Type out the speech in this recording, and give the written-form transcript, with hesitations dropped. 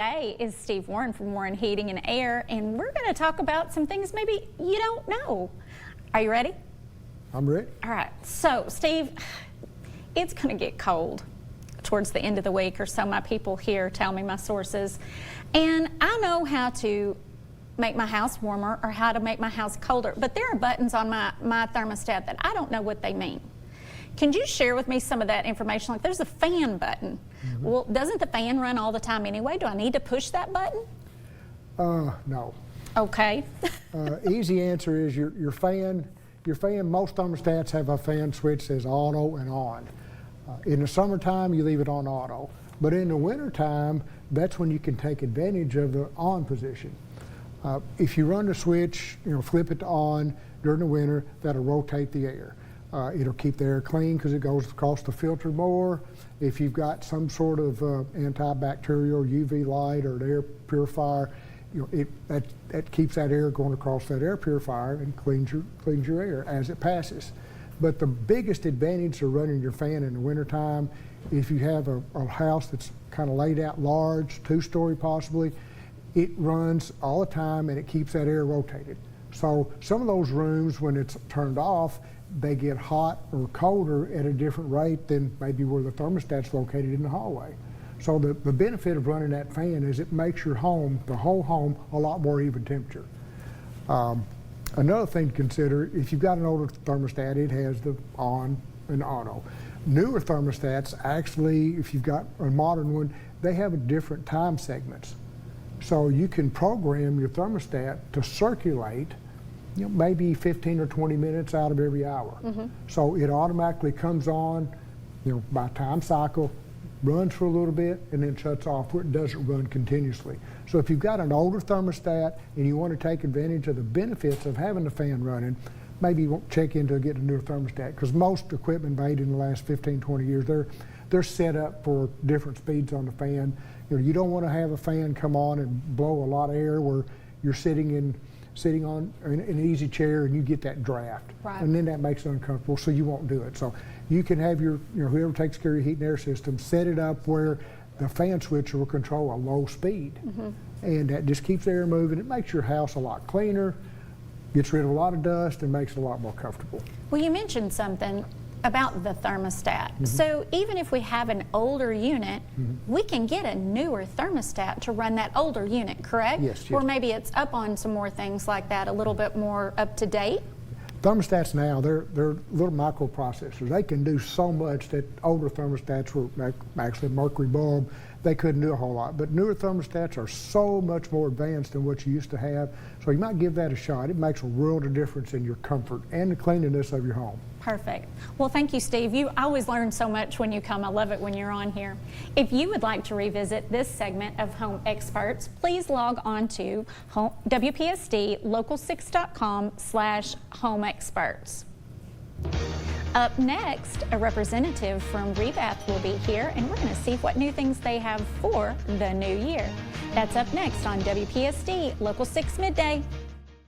Today is Steve Warren from Warren Heating and Air, and we're going to talk about some things maybe you don't know. Are you ready? I'm ready. All right. So, Steve, it's going to get cold towards the end of the week, or so my people here tell me, my sources. And I know how to make my house warmer or how to make my house colder, but there are buttons on my thermostat that I don't know what they mean. Can you share with me some of that information? Like, there's a fan button. Well, doesn't the fan run all the time anyway? Do I need to push that button? No. Okay. Easy answer is your fan, most thermostats have a fan switch that says auto and on. In the summertime, you leave it on auto. But in the wintertime, that's when you can take advantage of the on position. If you run the switch, flip it to on during the winter, that'll rotate the air. It'll keep the air clean because it goes across the filter more. If you've got some sort of antibacterial UV light or an air purifier, that keeps that air going across that air purifier and cleans your air as it passes. But the biggest advantage of running your fan in the wintertime, if you have a house that's kind of laid out large, 2-story possibly, it runs all the time and it keeps that air rotated. So some of those rooms, when it's turned off, they get hot or colder at a different rate than maybe where the thermostat's located in the hallway. So the benefit of running that fan is it makes your home, the whole home, a lot more even temperature. Another thing to consider, if you've got an older thermostat, it has the on and auto. Newer thermostats, actually, if you've got a modern one, they have different time segments. So you can program your thermostat to circulate maybe 15 or 20 minutes out of every hour. So it automatically comes on, by time cycle, runs for a little bit, and then shuts off where it doesn't run continuously. So if you've got an older thermostat and you want to take advantage of the benefits of having the fan running, maybe you won't check into getting a newer thermostat, because most equipment made in the last 15, 20 years, they're set up for different speeds on the fan. You don't want to have a fan come on and blow a lot of air where you're sitting on an easy chair and you get that draft. Right. And then that makes it uncomfortable, so you won't do it. So you can have your, whoever takes care of your heat and air system, set it up where the fan switch will control a low speed. And that just keeps the air moving. It makes your house a lot cleaner, gets rid of a lot of dust, and makes it a lot more comfortable. Well, you mentioned something about the thermostat. So even if we have an older unit, we can get a newer thermostat to run that older unit, correct? Yes. Or maybe it's up on some more things like that, a little bit more up to date. Thermostats now, they're little microprocessors. They can do so much that older thermostats were actually a mercury bulb. They couldn't do a whole lot. But newer thermostats are so much more advanced than what you used to have. So you might give that a shot. It makes a world of difference in your comfort and the cleanliness of your home. Perfect. Well, thank you, Steve. You always learn so much when you come. I love it when you're on here. If you would like to revisit this segment of Home Experts, please log on to WPSDLocal6.com/homeexperts. Up next, a representative from Rebath will be here, and we're going to see what new things they have for the new year. That's up next on WPSD Local 6 Midday.